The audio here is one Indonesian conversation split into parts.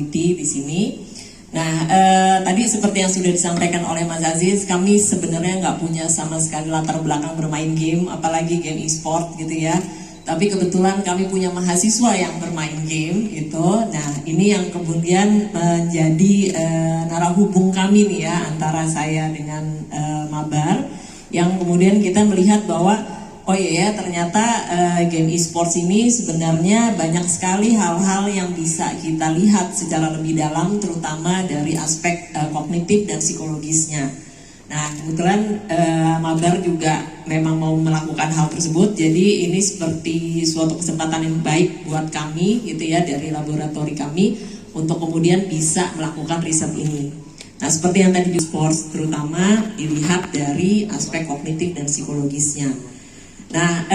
community di sini. Nah, tadi seperti yang sudah disampaikan oleh Mas Aziz, kami sebenarnya nggak punya sama sekali latar belakang bermain game, apalagi game e-sport gitu ya. Tapi kebetulan kami punya mahasiswa yang bermain game gitu. Nah, ini yang kemudian menjadi narahubung kami nih ya, antara saya dengan Mabar, yang kemudian kita melihat bahwa oh iya, ternyata game e-sports ini sebenarnya banyak sekali hal-hal yang bisa kita lihat secara lebih dalam, terutama dari aspek kognitif dan psikologisnya. Nah, kebetulan Mabar juga memang mau melakukan hal tersebut, jadi ini seperti suatu kesempatan yang baik buat kami gitu ya, dari laboratori kami untuk kemudian bisa melakukan riset ini. Nah, seperti yang tadi di sports, terutama dilihat dari aspek kognitif dan psikologisnya. Nah,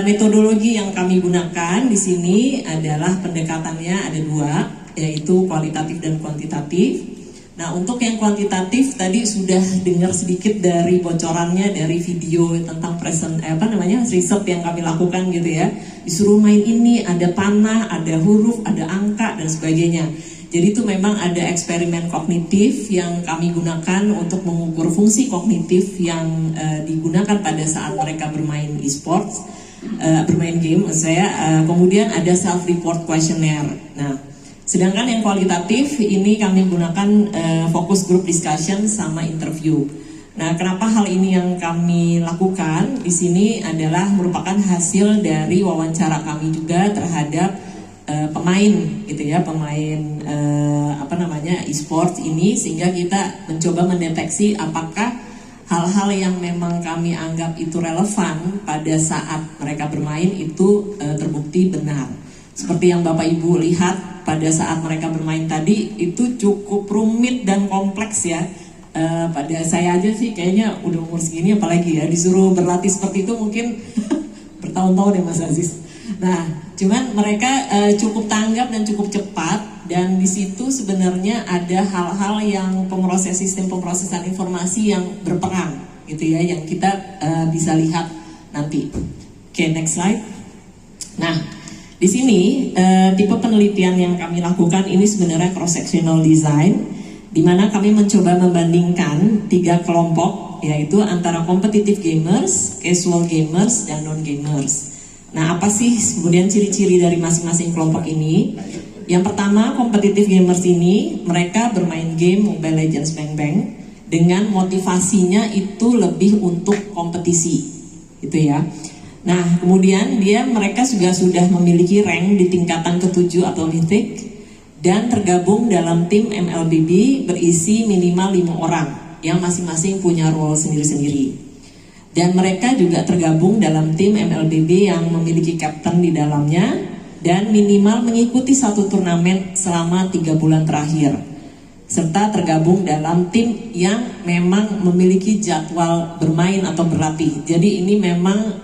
metodologi yang kami gunakan di sini adalah pendekatannya ada dua, yaitu kualitatif dan kuantitatif. Nah, untuk yang kuantitatif tadi sudah dengar sedikit dari bocorannya dari video tentang riset yang kami lakukan gitu ya. Disuruh main ini, ada panah, ada huruf, ada angka dan sebagainya. Jadi itu memang ada eksperimen kognitif yang kami gunakan untuk mengukur fungsi kognitif yang digunakan pada saat mereka bermain e-sports, bermain game. Kemudian ada self-report questionnaire. Nah, sedangkan yang kualitatif ini kami gunakan focus group discussion sama interview. Nah, kenapa hal ini yang kami lakukan di sini adalah merupakan hasil dari wawancara kami juga terhadap pemain gitu ya, pemain e-sports ini, sehingga kita mencoba mendeteksi apakah hal-hal yang memang kami anggap itu relevan pada saat mereka bermain itu terbukti benar. Seperti yang Bapak Ibu lihat pada saat mereka bermain tadi itu cukup rumit dan kompleks ya. Pada saya aja sih kayaknya udah umur segini, apalagi ya disuruh berlatih seperti itu mungkin bertahun-tahun ya Mas Aziz. Nah, cuman mereka cukup tanggap dan cukup cepat, dan di situ sebenarnya ada hal-hal yang sistem pemrosesan informasi yang berperan gitu ya, yang kita bisa lihat nanti. Oke, next slide. Nah, di sini tipe penelitian yang kami lakukan ini sebenarnya cross-sectional design, di mana kami mencoba membandingkan 3 kelompok, yaitu antara competitive gamers, casual gamers, dan non-gamers. Nah, apa sih kemudian ciri-ciri dari masing-masing kelompok ini? Yang pertama, competitive gamers ini mereka bermain game Mobile Legends Bang Bang dengan motivasinya itu lebih untuk kompetisi, gitu ya. Nah, kemudian mereka juga sudah memiliki rank di tingkatan ke-7 atau mythic, dan tergabung dalam tim MLBB berisi minimal 5 orang yang masing-masing punya role sendiri-sendiri. Dan mereka juga tergabung dalam tim MLBB yang memiliki kapten di dalamnya dan minimal mengikuti satu turnamen selama 3 bulan terakhir, serta tergabung dalam tim yang memang memiliki jadwal bermain atau berlatih. Jadi ini memang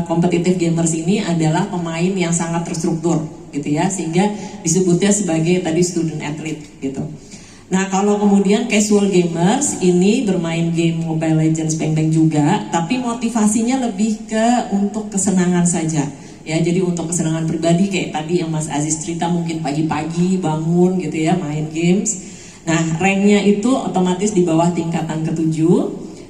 competitive gamers ini adalah pemain yang sangat terstruktur gitu ya, sehingga disebutnya sebagai tadi student athlete gitu. Nah, kalau kemudian casual gamers ini bermain game Mobile Legends Bang Bang juga, tapi motivasinya lebih ke untuk kesenangan saja. Ya, jadi untuk kesenangan pribadi kayak tadi yang Mas Aziz cerita, mungkin pagi-pagi bangun gitu ya, main games. Nah, ranknya itu otomatis di bawah tingkatan ke-7,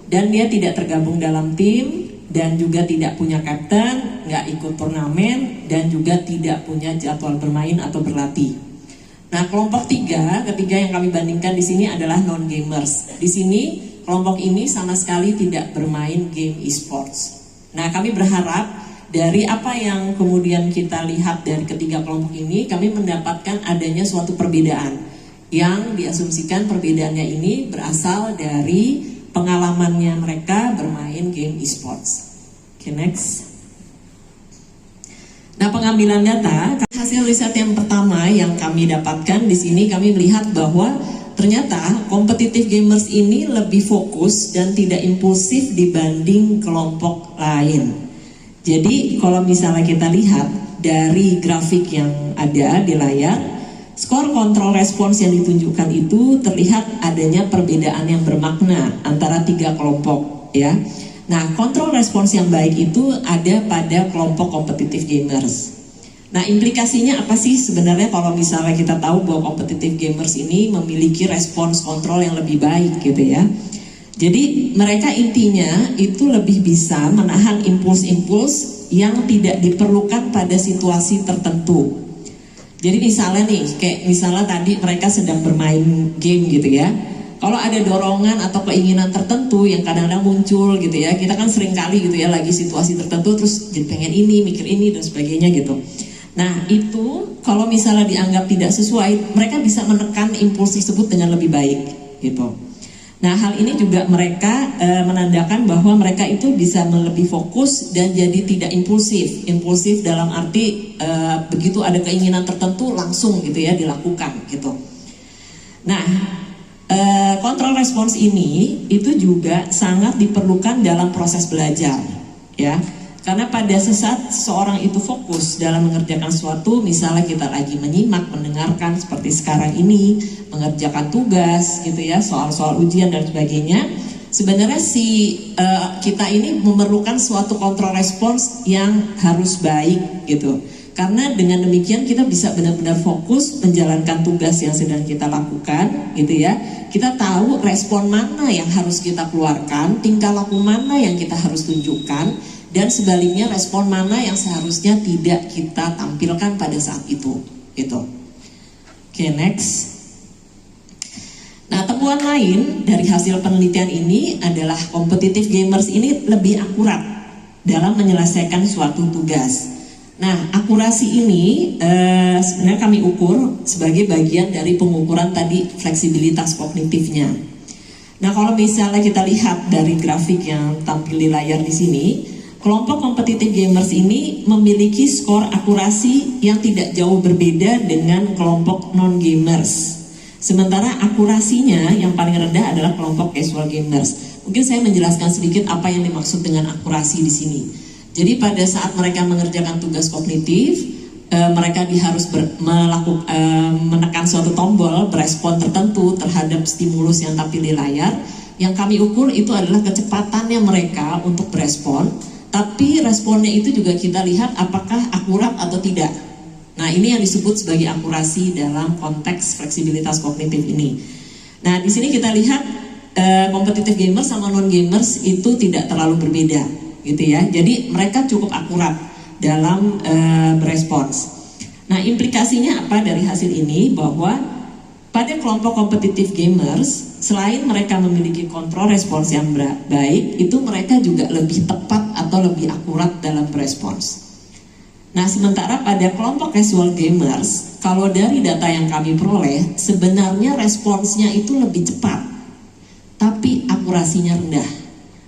dan dia tidak tergabung dalam tim, dan juga tidak punya kapten, nggak ikut turnamen, dan juga tidak punya jadwal bermain atau berlatih. Nah, kelompok ketiga yang kami bandingkan di sini adalah non-gamers. Di sini kelompok ini sama sekali tidak bermain game e-sports. Nah, kami berharap dari apa yang kemudian kita lihat dari ketiga kelompok ini, kami mendapatkan adanya suatu perbedaan yang diasumsikan perbedaannya ini berasal dari pengalamannya mereka bermain game e-sports. Oke, next. Nah, pengambilan data, hasil riset yang pertama yang kami dapatkan di sini, kami melihat bahwa ternyata competitive gamers ini lebih fokus dan tidak impulsif dibanding kelompok lain. Jadi kalau misalnya kita lihat dari grafik yang ada di layar, skor kontrol respons yang ditunjukkan itu terlihat adanya perbedaan yang bermakna antara 3 kelompok ya. Nah, kontrol respons yang baik itu ada pada kelompok competitive gamers. Nah, implikasinya apa sih sebenarnya kalau misalnya kita tahu bahwa competitive gamers ini memiliki respons kontrol yang lebih baik gitu ya. Jadi mereka intinya itu lebih bisa menahan impuls-impuls yang tidak diperlukan pada situasi tertentu. Jadi misalnya nih, kayak misalnya tadi mereka sedang bermain game gitu ya. Kalau ada dorongan atau keinginan tertentu yang kadang-kadang muncul gitu ya, kita kan sering kali gitu ya lagi situasi tertentu terus jadi pengen ini, mikir ini dan sebagainya gitu. Nah itu kalau misalnya dianggap tidak sesuai, mereka bisa menekan impuls tersebut dengan lebih baik gitu. Nah hal ini juga mereka menandakan bahwa mereka itu bisa lebih fokus dan jadi tidak impulsif. Impulsif dalam arti begitu ada keinginan tertentu langsung gitu ya dilakukan gitu. Nah kontrol respons ini itu juga sangat diperlukan dalam proses belajar ya, karena pada saat seorang itu fokus dalam mengerjakan sesuatu, misalnya kita lagi menyimak, mendengarkan seperti sekarang ini, mengerjakan tugas gitu ya, soal-soal ujian dan sebagainya, sebenarnya kita ini memerlukan suatu kontrol respons yang harus baik gitu. Karena dengan demikian kita bisa benar-benar fokus menjalankan tugas yang sedang kita lakukan gitu ya. Kita tahu respon mana yang harus kita keluarkan, tingkah laku mana yang kita harus tunjukkan, dan sebaliknya respon mana yang seharusnya tidak kita tampilkan pada saat itu gitu. Oke, next. Nah, temuan lain dari hasil penelitian ini adalah competitive gamers ini lebih akurat dalam menyelesaikan suatu tugas. Nah, akurasi ini sebenarnya kami ukur sebagai bagian dari pengukuran tadi fleksibilitas kognitifnya. Nah, kalau misalnya kita lihat dari grafik yang tampil di layar di sini, kelompok competitive gamers ini memiliki skor akurasi yang tidak jauh berbeda dengan kelompok non-gamers. Sementara akurasinya yang paling rendah adalah kelompok casual gamers. Mungkin saya menjelaskan sedikit apa yang dimaksud dengan akurasi di sini. Jadi pada saat mereka mengerjakan tugas kognitif, mereka harus menekan suatu tombol berespon tertentu terhadap stimulus yang tampil di layar. Yang kami ukur itu adalah kecepatannya mereka untuk berespon, tapi responnya itu juga kita lihat apakah akurat atau tidak. Nah, ini yang disebut sebagai akurasi dalam konteks fleksibilitas kognitif ini. Nah, di sini kita lihat competitive gamers sama non gamers itu tidak terlalu berbeda gitu ya. Jadi mereka cukup akurat dalam berespons. Nah, implikasinya apa dari hasil ini? Bahwa pada kelompok competitive gamers, selain mereka memiliki kontrol respons yang baik, itu mereka juga lebih tepat atau lebih akurat dalam berespons. Nah, sementara pada kelompok casual gamers, kalau dari data yang kami peroleh, sebenarnya responsnya itu lebih cepat, tapi akurasinya rendah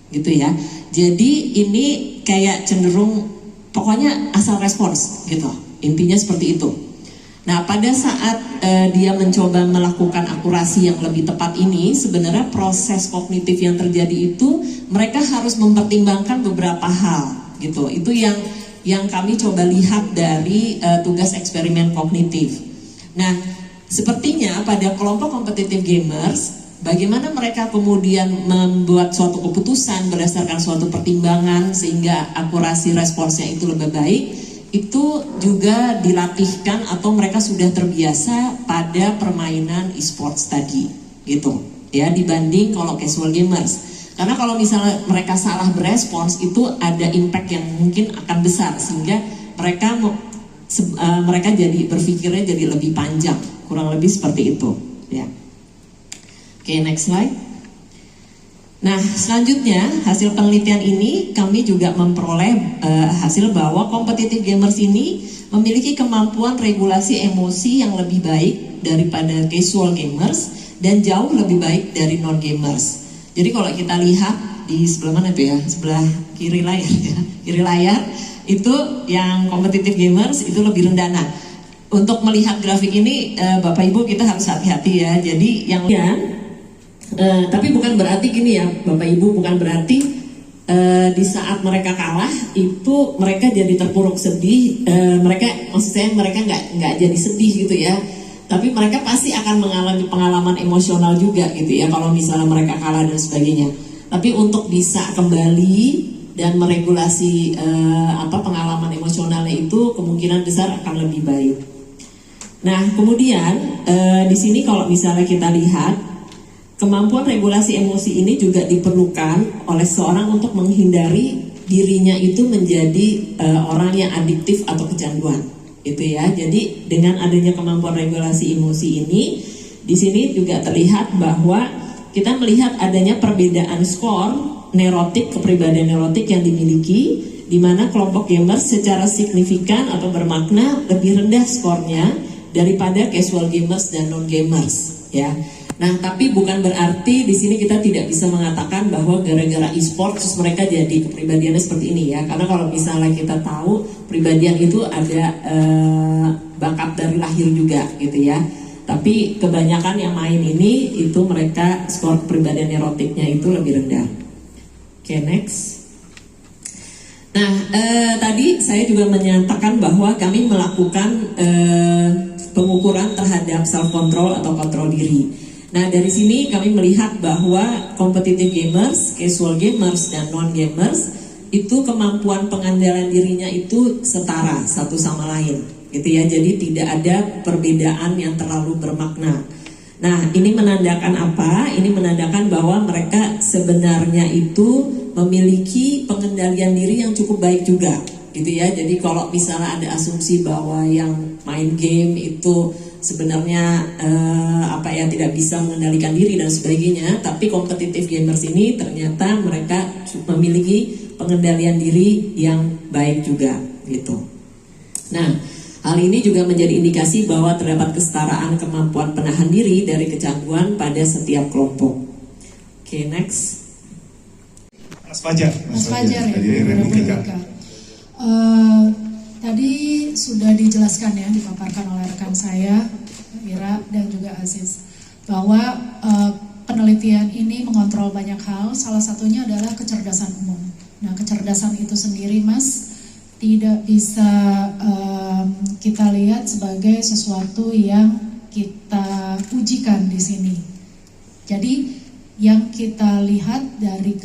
gitu ya. Jadi ini kayak cenderung pokoknya asal respons gitu, intinya seperti itu. Nah, pada saat dia mencoba melakukan akurasi yang lebih tepat ini, sebenarnya proses kognitif yang terjadi itu mereka harus mempertimbangkan beberapa hal gitu. Itu yang kami coba lihat dari tugas eksperimen kognitif. Nah, sepertinya pada kelompok competitive gamers, bagaimana mereka kemudian membuat suatu keputusan berdasarkan suatu pertimbangan sehingga akurasi responsnya itu lebih baik, itu juga dilatihkan atau mereka sudah terbiasa pada permainan e-sports tadi gitu ya, dibanding kalau casual gamers. Karena kalau misalnya mereka salah berespons, itu ada impact yang mungkin akan besar sehingga mereka jadi berpikirnya jadi lebih panjang, kurang lebih seperti itu ya. Oke, next slide. Nah, selanjutnya hasil penelitian ini kami juga memperoleh hasil bahwa competitive gamers ini memiliki kemampuan regulasi emosi yang lebih baik daripada casual gamers dan jauh lebih baik dari non gamers. Jadi kalau kita lihat di sebelah mana tuh ya, sebelah kiri layar ya, kiri layar itu yang competitive gamers itu lebih rendah. Nah, untuk melihat grafik ini Bapak Ibu kita harus hati-hati ya. Jadi yang tapi bukan berarti gini ya Bapak Ibu, bukan berarti di saat mereka kalah itu mereka jadi terpuruk sedih. Maksud saya mereka nggak jadi sedih gitu ya, tapi mereka pasti akan mengalami pengalaman emosional juga gitu ya kalau misalnya mereka kalah dan sebagainya. Tapi untuk bisa kembali dan meregulasi pengalaman emosionalnya itu kemungkinan besar akan lebih baik. Nah, kemudian di sini kalau misalnya kita lihat, kemampuan regulasi emosi ini juga diperlukan oleh seorang untuk menghindari dirinya itu menjadi orang yang adiktif atau kecanduan, gitu ya. Jadi dengan adanya kemampuan regulasi emosi ini, di sini juga terlihat bahwa kita melihat adanya perbedaan skor neurotik, kepribadian neurotik yang dimiliki, di mana kelompok gamers secara signifikan atau bermakna lebih rendah skornya daripada casual gamers dan non gamers, ya. Nah, tapi bukan berarti di sini kita tidak bisa mengatakan bahwa gara-gara e-sport terus mereka jadi kepribadiannya seperti ini, ya. Karena kalau misalnya kita tahu pribadian itu ada bakat dari lahir juga, gitu ya. Tapi kebanyakan yang main ini itu mereka skor kepribadian neurotiknya itu lebih rendah. Oke, next. Nah, tadi saya juga menyatakan bahwa kami melakukan pengukuran terhadap self control atau kontrol diri. Nah, dari sini kami melihat bahwa competitive gamers, casual gamers, dan non gamers itu kemampuan pengendalian dirinya itu setara satu sama lain, gitu ya. Jadi tidak ada perbedaan yang terlalu bermakna. Nah, ini menandakan apa? Ini menandakan bahwa mereka sebenarnya itu memiliki pengendalian diri yang cukup baik juga, gitu ya. Jadi kalau misalnya ada asumsi bahwa yang main game itu sebenarnya tidak bisa mengendalikan diri dan sebagainya, tapi kompetitif gamers ini ternyata mereka memiliki pengendalian diri yang baik juga, gitu. Nah, hal ini juga menjadi indikasi bahwa terdapat kesetaraan kemampuan penahan diri dari kecanduan pada setiap kelompok. Oke, next. Mas Fajar ya, dari Republika. Tadi sudah dijelaskan ya, dipaparkan oleh rekan saya, Ira dan juga Aziz, bahwa penelitian ini mengontrol banyak hal, salah satunya adalah kecerdasan umum. Nah, kecerdasan itu sendiri, Mas, tidak bisa kita lihat sebagai sesuatu yang kita ujikan di sini. Jadi yang kita lihat dari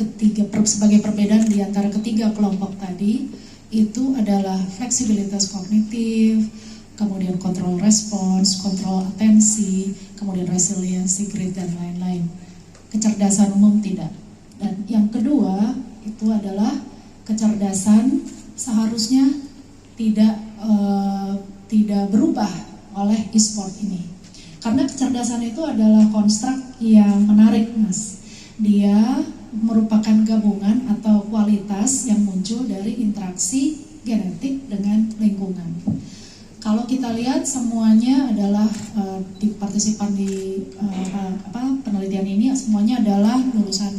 sebagai perbedaan di antara ketiga kelompok tadi itu adalah fleksibilitas kognitif, kemudian kontrol respons, kontrol atensi, kemudian resiliensi, grit, dan lain-lain. Kecerdasan umum tidak. Dan yang kedua itu adalah kecerdasan seharusnya tidak berubah oleh e-sport ini. Karena kecerdasan itu adalah konstruk yang menarik, Mas. Dia merupakan gabungan atau kualitas yang muncul dari interaksi genetik dengan lingkungan. Kalau kita lihat semuanya adalah partisipan di penelitian ini semuanya adalah lulusan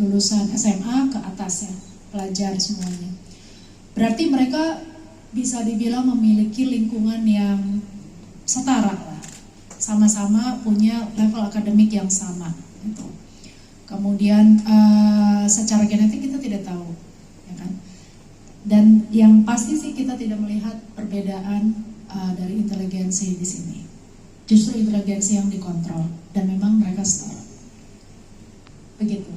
lulusan SMA ke atas ya, pelajar semuanya. Berarti mereka bisa dibilang memiliki lingkungan yang setara lah, sama-sama punya level akademik yang sama gitu. Kemudian secara genetik kita tidak tahu, ya kan? Dan yang pasti sih kita tidak melihat perbedaan dari inteligensi di sini. Justru inteligensi yang dikontrol dan memang mereka setara. Begitu.